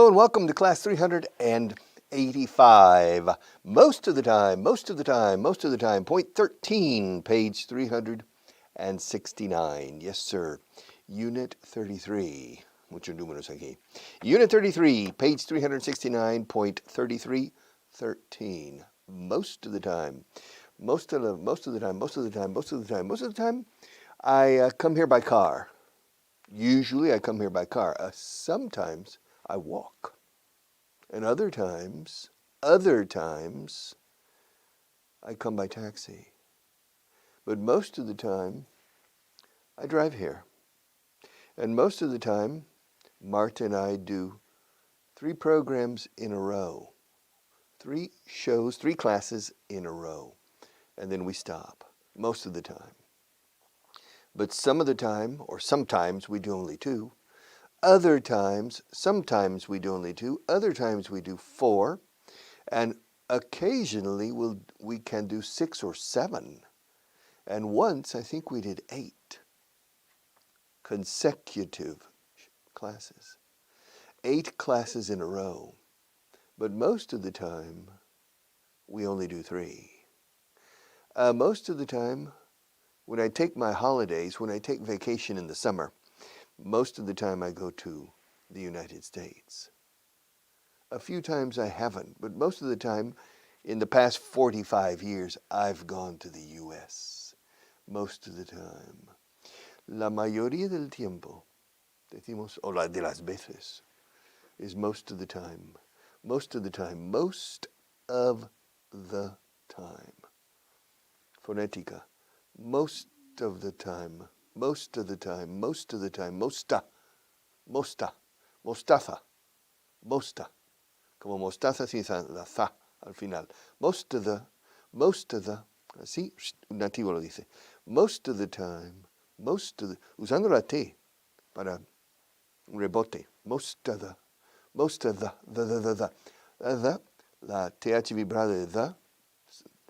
Hello and welcome to class 385. Most of the time, point 13, page 369. Yes, sir. Unit 33. Muchos números aquí. Unit 33, page 369, point 33, 13. Most of the time. Most of the time, I come here by car. Usually I come here by car. Sometimes I walk. And other times, I come by taxi. But most of the time, I drive here. And most of the time, Marta and I do 3 programs in a row. 3 shows, 3 classes in a row. And then we stop, most of the time. But some of the time, or sometimes, we do only 2. Other times, sometimes we do only 2. Other times we do 4. And occasionally we can do 6 or 7. And once I think we did 8 consecutive classes. 8 classes in a row. But most of the time we only do 3. Most of the time when I take my holidays, when I take vacation in the summer, most of the time I go to the United States. A few times I haven't, but most of the time, in the past 45 years, I've gone to the U.S. Most of the time. La mayoría del tiempo, decimos, o la de las veces, is most of the time. Most of the time. Most of the time. Fonética. Most of the time. Most of the time, most of the time, mostaza, como mostaza sin la za al final. Most of the, así, un nativo lo dice. Most of the time, usando la T para un rebote. Most of the, la TH vibrada de the,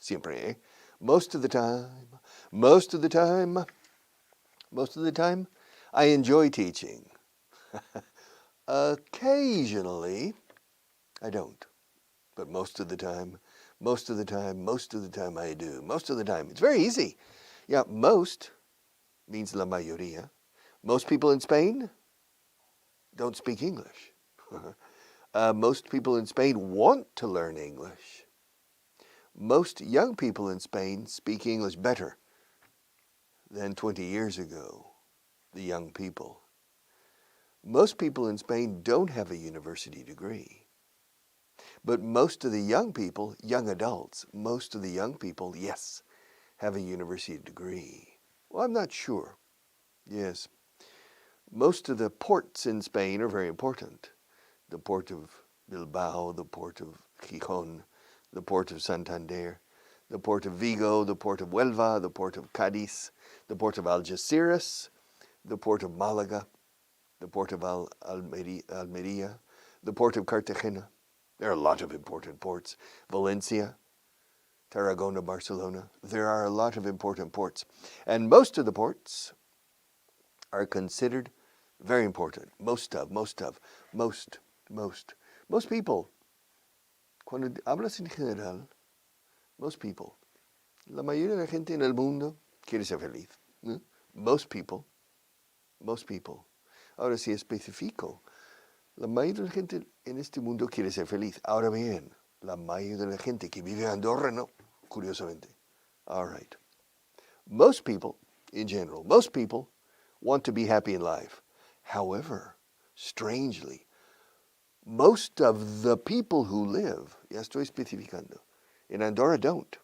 siempre, Most of the time, I enjoy teaching. Occasionally, I don't. But most of the time, I do. Most of the time. It's very easy. Yeah, most means la mayoría. Most people in Spain don't speak English. Most people in Spain want to learn English. Most young people in Spain speak English better than 20 years ago, the young people. Most people in Spain don't have a university degree. But most of the young people, young adults, most of the young people, yes, have a university degree. Well, I'm not sure. Yes. Most of the ports in Spain are very important. The port of Bilbao, the port of Gijón, the port of Santander, the port of Vigo, the port of Huelva, the port of Cádiz, the port of Algeciras, the port of Malaga, the port of Almería, the port of Cartagena. There are a lot of important ports. Valencia, Tarragona, Barcelona. There are a lot of important ports. And most of the ports are considered very important. Most people. Cuando hablas en general, most people. La mayoría de la gente en el mundo quiere ser feliz. ¿No? Most people. Ahora, si especifico, la mayoría de la gente en este mundo quiere ser feliz. Ahora bien, la mayoría de la gente que vive en Andorra no, curiosamente. All right. Most people, in general, want to be happy in life. However, strangely, most of the people who live, ya estoy especificando, in Andorra don't.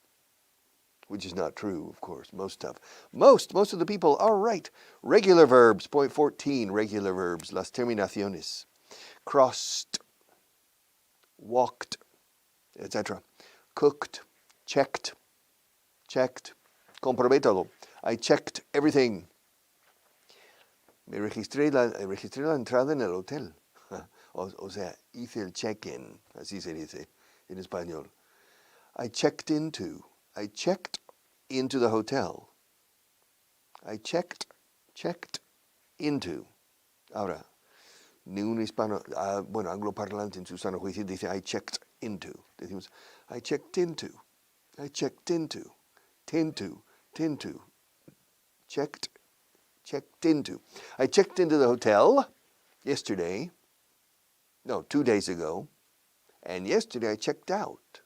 Which is not true, of course, most of the people, all right. Regular verbs, point 14, regular verbs, las terminaciones. Crossed, walked, etc. Cooked, checked, comprobé todo. I checked everything. Me registré la entrada en el hotel. O sea, hice el check-in, así se dice en español. I checked into the hotel. I checked into. Ahora, Ni un hispano, bueno, angloparlante en su sano juicio dice I checked into. Decimos I checked into. I checked into. Tinto. Checked into. I checked into the hotel yesterday. No, 2 days ago. And yesterday I checked out.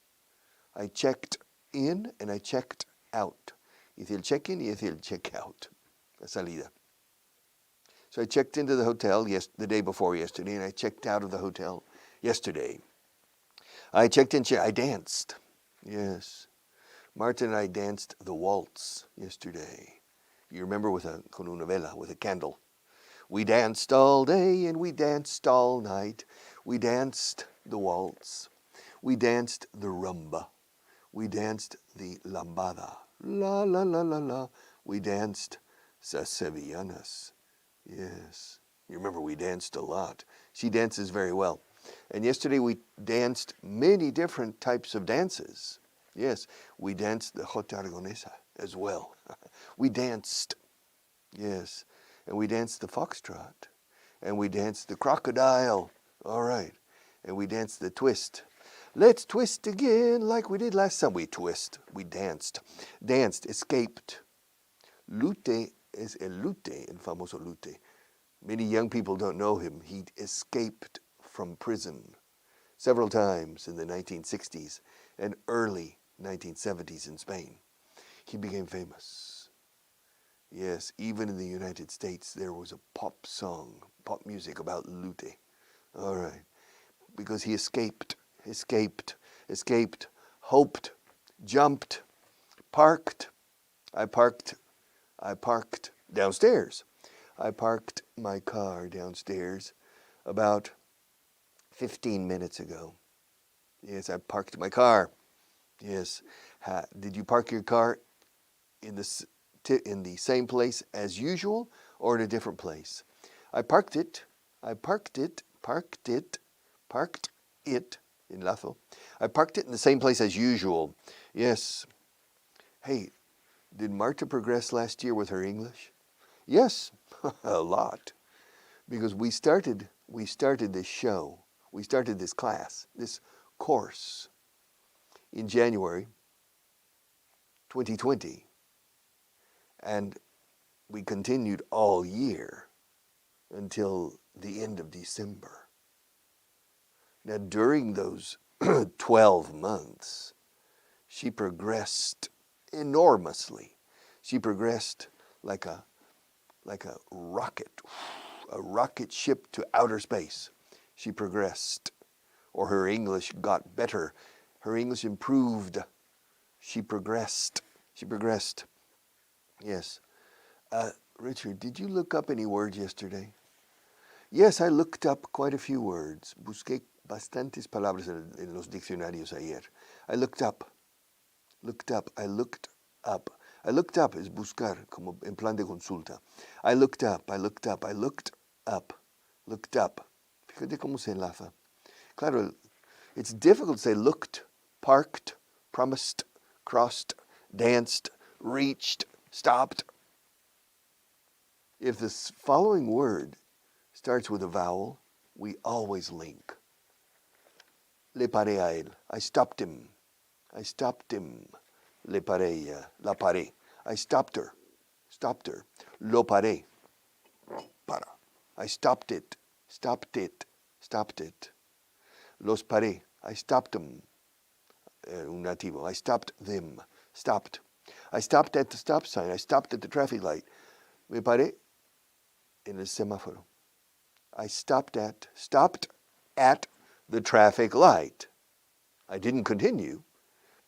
I checked in and I checked out. Hice el check-in y hice el check-out. La salida. So I checked into the hotel the day before yesterday, and I checked out of the hotel yesterday. I checked in, I danced. Yes. Marta and I danced the waltz yesterday. You remember con una vela, with a candle. We danced all day and we danced all night. We danced the waltz. We danced the rumba. We danced the lambada. La, la, la, la, la. We danced sevillanas. Yes. You remember we danced a lot. She dances very well. And yesterday we danced many different types of dances. Yes, we danced the Jota Aragonesa as well. We danced. Yes. And we danced the foxtrot. And we danced the crocodile. All right. And we danced the twist. Let's twist again like we did last time. We twist. We danced. Danced. Escaped. Lute is el lute, el famoso lute. Many young people don't know him. He escaped from prison several times in the 1960s and early 1970s in Spain. He became famous. Yes, even in the United States there was a pop music about lute. All right. Because he escaped, hoped, jumped, parked. I parked downstairs. I parked my car downstairs about 15 minutes ago. Yes, I parked my car. Yes. Did you park your car in the same place as usual or in a different place? I parked it in Lazo. I parked it in the same place as usual. Yes. Hey, did Marta progress last year with her English? Yes, a lot. Because we started this show, we started this class, this course in January 2020. And we continued all year until the end of December. Now, during those 12 months, she progressed enormously. She progressed like a rocket ship to outer space. She progressed, or her English got better. Her English improved. She progressed. Yes. Richard, did you look up any words yesterday? Yes, I looked up quite a few words. Busqué bastantes palabras en los diccionarios ayer. I looked up. I looked up es buscar, como en plan de consulta. I looked up. Fíjate cómo se enlaza. Claro, it's difficult to say looked, parked, promised, crossed, danced, reached, stopped. If this following word starts with a vowel, we always link. Le paré a él. I stopped him. Le paré ella. La paré. I stopped her. Lo paré. Para. I stopped it. Los paré. I stopped them. Un nativo. I stopped them. Stopped. I stopped at the stop sign. I stopped at the traffic light. Me paré en el semáforo. I stopped at the traffic light. I didn't continue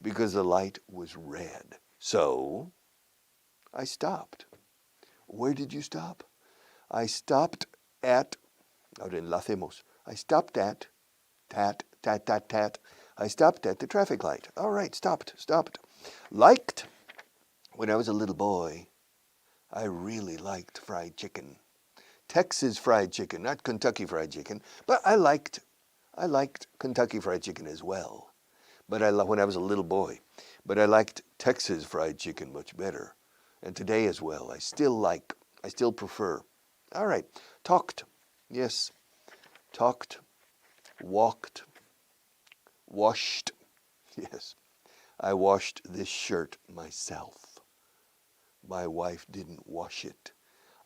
because the light was red. So I stopped. Where did you stop? I stopped at, ahora enlacemos. I stopped at, tat. I stopped at the traffic light. All right, stopped. Liked. When I was a little boy, I really liked fried chicken. Texas fried chicken, not Kentucky fried chicken, but I liked Kentucky fried chicken as well. But when I was a little boy, but I liked Texas fried chicken much better. And today as well, I still prefer. All right, talked. Yes, talked, walked, washed. Yes, I washed this shirt myself. My wife didn't wash it.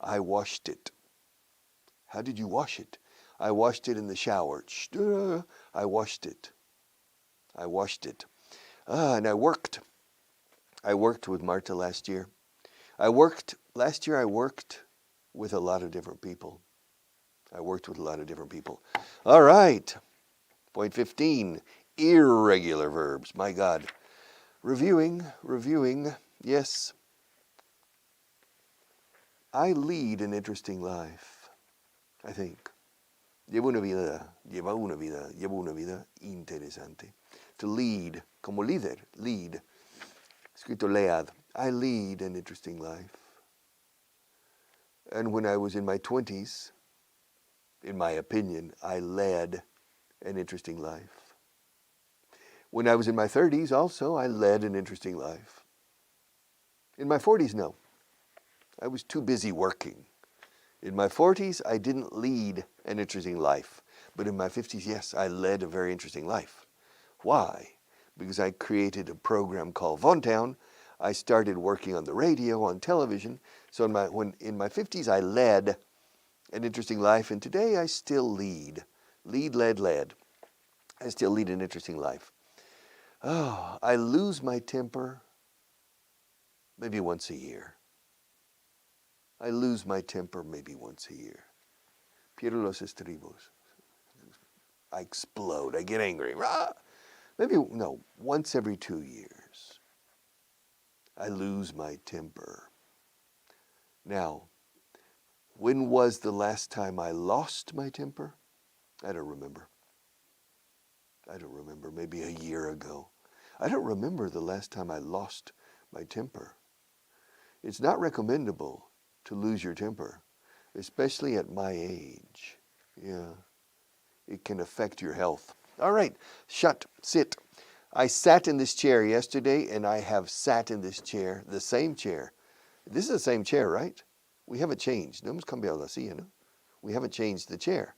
I washed it. How did you wash it? I washed it in the shower. I washed it. I washed it. And I worked. I worked with Marta last year. Last year I worked with a lot of different people. All right. Point 15, irregular verbs. My God. Reviewing. Yes. I lead an interesting life, I think. Llevo una vida interesante. To lead, como líder, lead. Escrito lead. I lead an interesting life. And when I was in my 20s, in my opinion, I led an interesting life. When I was in my 30s also, I led an interesting life. In my 40s, no. I was too busy working. In my 40s, I didn't lead an interesting life. But in my 50s, yes, I led a very interesting life. Why? Because I created a program called Vontown. I started working on the radio, on television. So in my 50s, I led an interesting life. And today, I still lead. Led. I still lead an interesting life. Oh, I lose my temper maybe once a year. I lose my temper maybe once a year. Pierdo los estribos. I explode. I get angry. Once every 2 years. I lose my temper. Now, when was the last time I lost my temper? I don't remember. Maybe a year ago. I don't remember the last time I lost my temper. It's not recommendable to lose your temper, especially at my age. Yeah, it can affect your health. All right, sit. I sat in this chair yesterday, and I have sat in this chair, the same chair. This is the same chair, right? We haven't changed. No hemos cambiado la silla, no? We haven't changed the chair.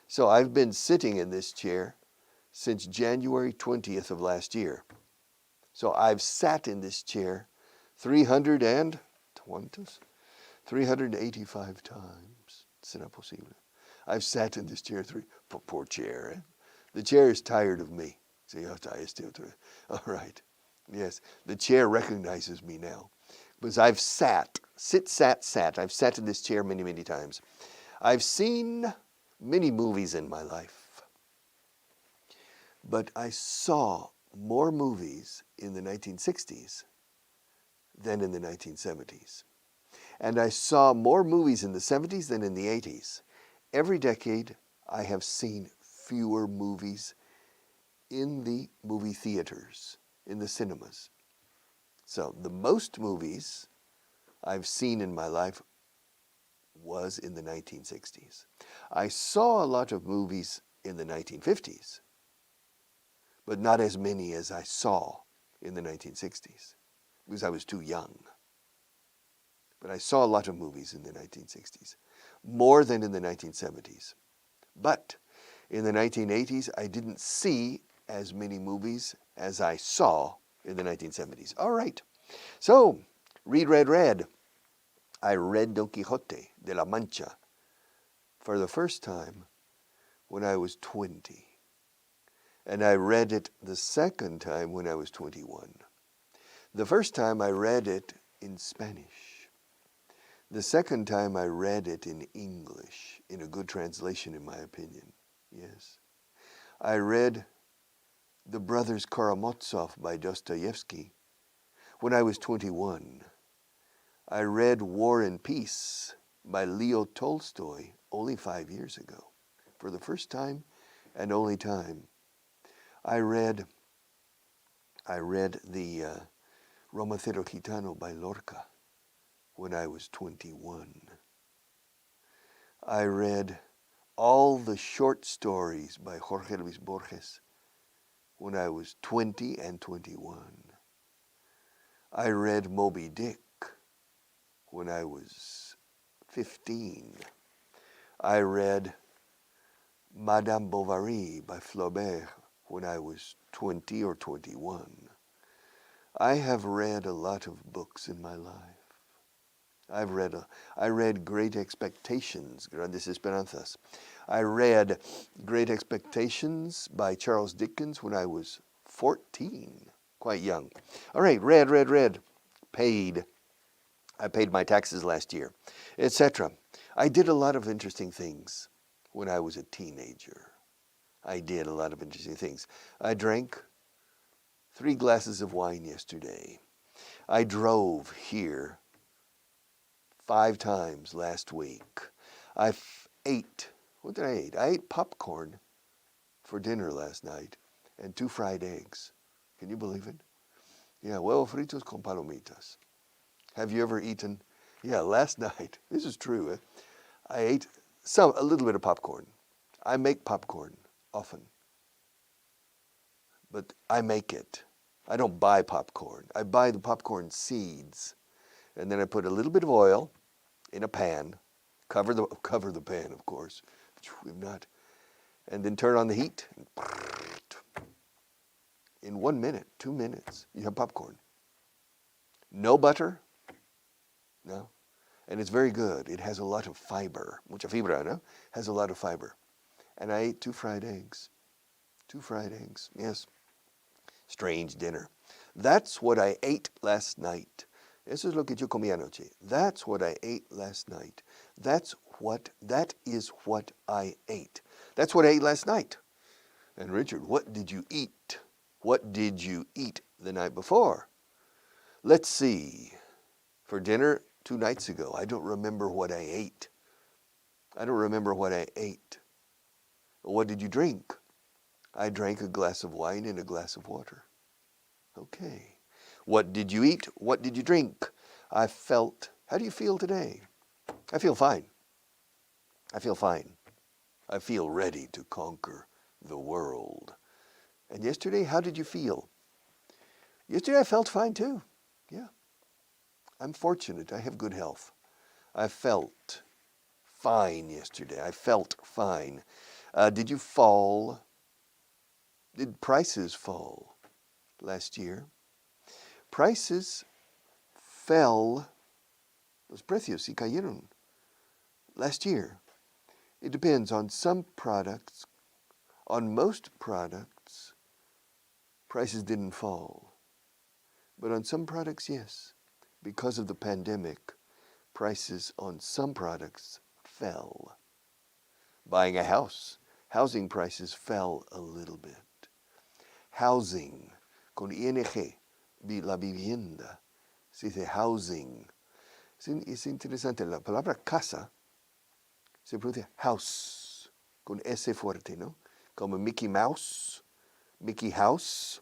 So I've been sitting in this chair since January 20th of last year. So I've sat in this chair 385 times. ¿Será posible? I've sat in this chair poor chair. Eh? The chair is tired of me. All right. Yes, the chair recognizes me now. Because I've sat. I've sat in this chair many, many times. I've seen many movies in my life. But I saw more movies in the 1960s than in the 1970s. And I saw more movies in the 70s than in the 80s. Every decade, I have seen fewer movies in the movie theaters, in the cinemas. So the most movies I've seen in my life was in the 1960s. I saw a lot of movies in the 1950s, but not as many as I saw in the 1960s, because I was too young. But I saw a lot of movies in the 1960s, more than in the 1970s. But in the 1980s, I didn't see as many movies as I saw in the 1970s. All right. So, read. I read Don Quixote de la Mancha for the first time when I was 20. And I read it the second time when I was 21. The first time I read it in Spanish. The second time I read it in English, in a good translation in my opinion. Yes. I read The Brothers Karamazov by Dostoevsky when I was 21. I read War and Peace by Leo Tolstoy only 5 years ago, for the first time and only time. I read the Romancero Gitano by Lorca when I was 21. I read all the short stories by Jorge Luis Borges when I was 20 and 21. I read Moby Dick when I was 15. I read Madame Bovary by Flaubert when I was 20 or 21. I have read a lot of books in my life. I read Great Expectations, Grandes Esperanzas. I read Great Expectations by Charles Dickens when I was 14, quite young. All right, read, paid. I paid my taxes last year, etc. I did a lot of interesting things when I was a teenager. I did a lot of interesting things. I drank 3 glasses of wine yesterday. I drove here 5 times last week. Ate, what did I eat? I ate popcorn for dinner last night and 2 fried eggs. Can you believe it? Yeah, huevos fritos con palomitas. Have you ever eaten? Yeah, last night, this is true. I ate a little bit of popcorn. I make popcorn often, but I make it. I don't buy popcorn. I buy the popcorn seeds, and then I put a little bit of oil in a pan, cover the pan, of course, if not, and then turn on the heat. In 1 minute, 2 minutes, you have popcorn. No butter, no, and it's very good. It has a lot of fiber, mucha fibra, no? Has a lot of fiber. And I ate 2 fried eggs. 2 fried eggs, yes. Strange dinner. That's what I ate last night. Eso es lo que yo comí anoche. That's what I ate last night. That is what I ate. That's what I ate last night. And Richard, what did you eat? What did you eat the night before? Let's see. For dinner 2 nights ago, I don't remember what I ate. I don't remember what I ate. What did you drink? I drank a glass of wine and a glass of water. Okay. What did you eat? What did you drink? How do you feel today? I feel fine. I feel fine. I feel ready to conquer the world. And yesterday, how did you feel? Yesterday I felt fine too. Yeah. I'm fortunate. I have good health. I felt fine yesterday. I felt fine. Did you fall? Did prices fall last year? Prices fell. Los precios sí cayeron last year. It depends on some products. On most products, prices didn't fall. But on some products, yes. Because of the pandemic, prices on some products fell. Buying a house, housing prices fell a little bit. Housing, con ing, la vivienda, se dice housing. Es interesante, la palabra casa se pronuncia house, con S fuerte, ¿no? Como Mickey Mouse, Mickey House.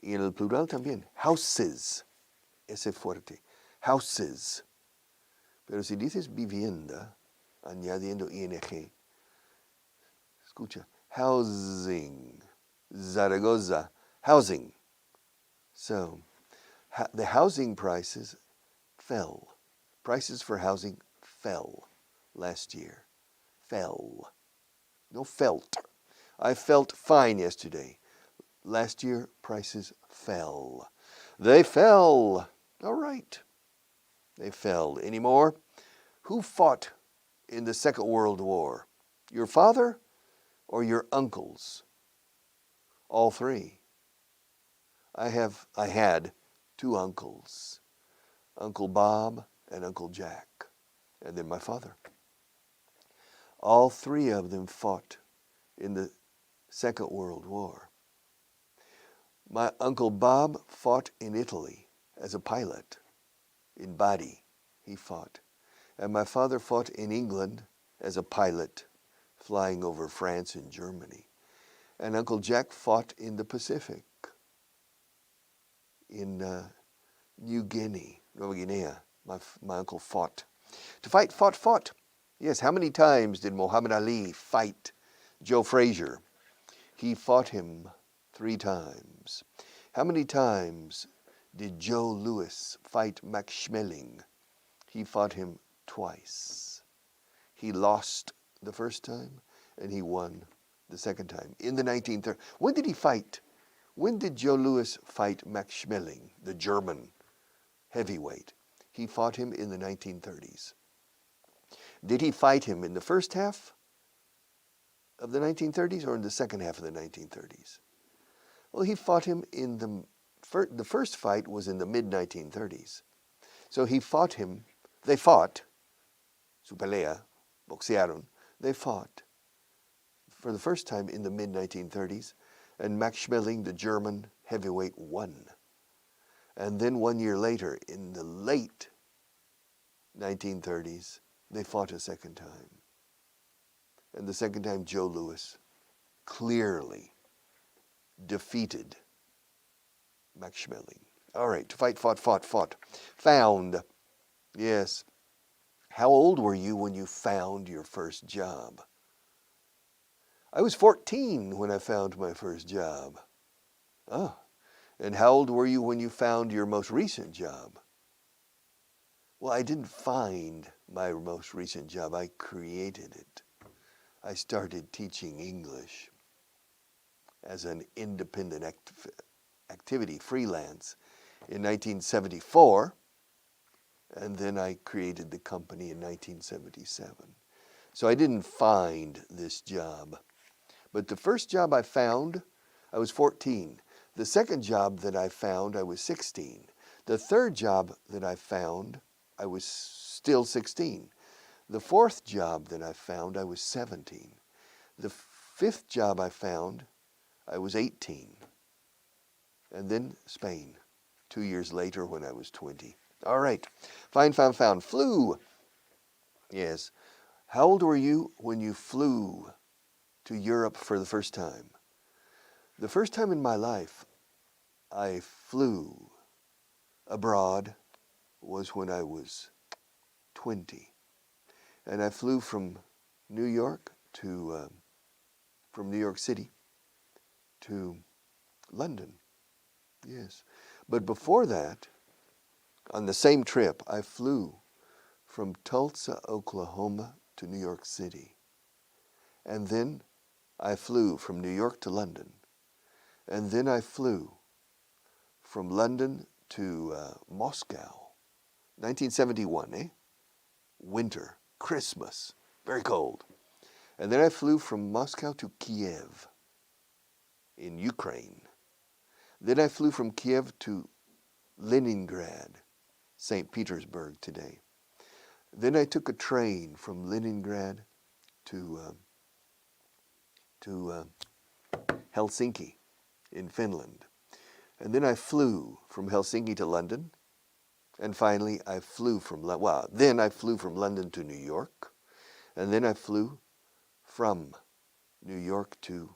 Y en el plural también, houses, S fuerte, houses. Pero si dices vivienda, añadiendo ing, escucha, housing, Zaragoza, housing. So, the housing prices fell. Prices for housing fell last year. Fell. No, felt. I felt fine yesterday. Last year, prices fell. They fell. All right. They fell. Any more? Who fought in the Second World War? Your father or your uncles? All 3. I had 2 uncles, Uncle Bob and Uncle Jack, and then my father. All 3 of them fought in the Second World War. My Uncle Bob fought in Italy as a pilot. In Bari, he fought. And my father fought in England as a pilot, flying over France and Germany. And Uncle Jack fought in the Pacific, in New Guinea, Nueva Guinea. My uncle fought. To fight, fought. Yes, how many times did Muhammad Ali fight Joe Frazier? He fought him 3 times. How many times did Joe Louis fight Max Schmeling? He fought him twice. He lost the first time, and he won the second time in the 1930s. When did he fight? When did Joe Louis fight Max Schmeling, the German heavyweight? He fought him in the 1930s. Did he fight him in the first half of the 1930s or in the second half of the 1930s? Well, he fought him in the first fight was in the mid-1930s. So he fought him, they fought, su pelea, boxearon, they fought for the first time in the mid-1930s, and Max Schmeling, the German heavyweight, won. And then 1 year later, in the late 1930s, they fought a second time. And the second time, Joe Louis clearly defeated Max Schmeling. All right, fight, fought. Found. Yes. How old were you when you found your first job? I was 14 when I found my first job. Oh. And how old were you when you found your most recent job? Well, I didn't find my most recent job. I created it. I started teaching English as an independent activity, freelance, in 1974. And then I created the company in 1977. So I didn't find this job. But the first job I found, I was 14. The second job that I found, I was 16. The third job that I found, I was still 16. The fourth job that I found, I was 17. The fifth job I found, I was 18. And then Spain, 2 years later when I was 20. All right, find, found, flew. Yes. How old were you when you flew to Europe for the first time? The first time in my life I flew abroad was when I was 20. And I flew from New York to, from New York City to London. Yes. But before that, on the same trip, I flew from Tulsa, Oklahoma to New York City. And then I flew from New York to London. And then I flew from London to Moscow. 1971, eh? Winter, Christmas, very cold. And then I flew from Moscow to Kiev in Ukraine. Then I flew from Kiev to Leningrad, St. Petersburg today. Then I took a train from Leningrad to Helsinki in Finland. And then I flew from Helsinki to London. And finally, I flew from, then I flew from London to New York. And then I flew from New York to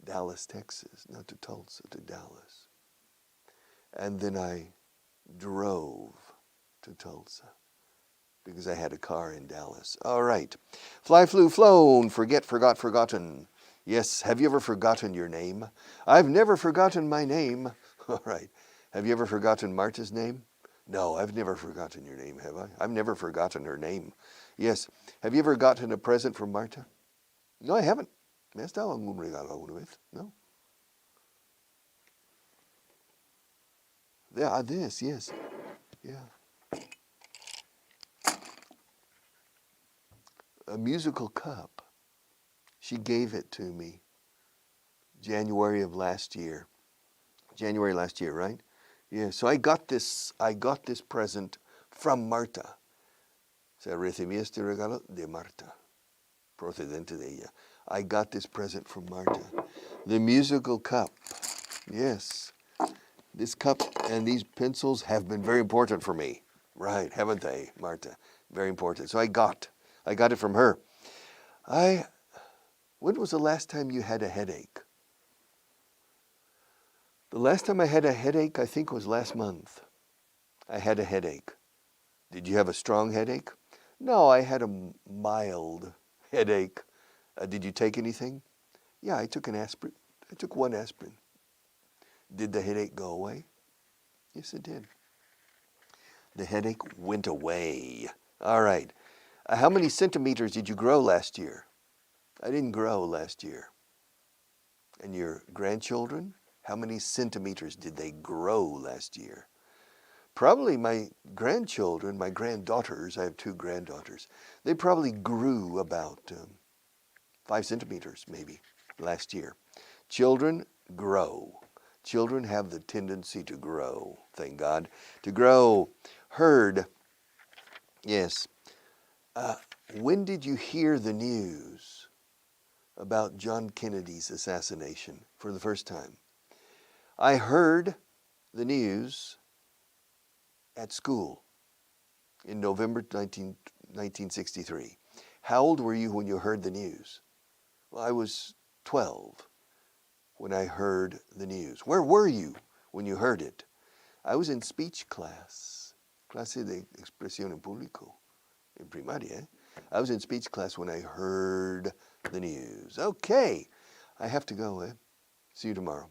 Dallas, Texas, not to Tulsa, to Dallas. And then I drove to Tulsa because I had a car in Dallas. All right. Fly, flew, flown, forget, forgot, forgotten. Yes, have you ever forgotten your name? I've never forgotten my name. All right. Have you ever forgotten Marta's name? No, I've never forgotten your name, have I? I've never forgotten her name. Yes. Have you ever gotten a present from Marta? No, I haven't. ¿Me has dado algún regalo alguna vez? No. Yeah, this, yes. Yeah. A musical cup. She gave it to me January last year, right? Yeah, so I got this present from Marta. Se recibí este regalo de Marta, procedente de ella. I got this present from Marta. The musical cup. Yes. This cup and these pencils have been very important for me. Right, haven't they, Marta? Very important. So I got it from her. When was the last time you had a headache? The last time I had a headache, I think, was last month. I had a headache. Did you have a strong headache? No, I had a mild headache. Did you take anything? Yeah, I took an aspirin. I took one aspirin. Did the headache go away? Yes, it did. The headache went away. All right. How many centimeters did you grow last year? I didn't grow last year. And your grandchildren, how many centimeters did they grow last year? Probably my grandchildren, my granddaughters, I have 2 granddaughters, they probably grew about 5 centimeters maybe last year. Children grow. Children have the tendency to grow, thank God. To grow. Heard. Yes. When did you hear the news about John Kennedy's assassination for the first time? I heard the news at school in November 1963. How old were you when you heard the news? Well, I was 12 when I heard the news. Where were you when you heard it? I was in speech class, clase de expresión en público, in primaria. I was in speech class when I heard the news. Okay, I have to go. See you tomorrow.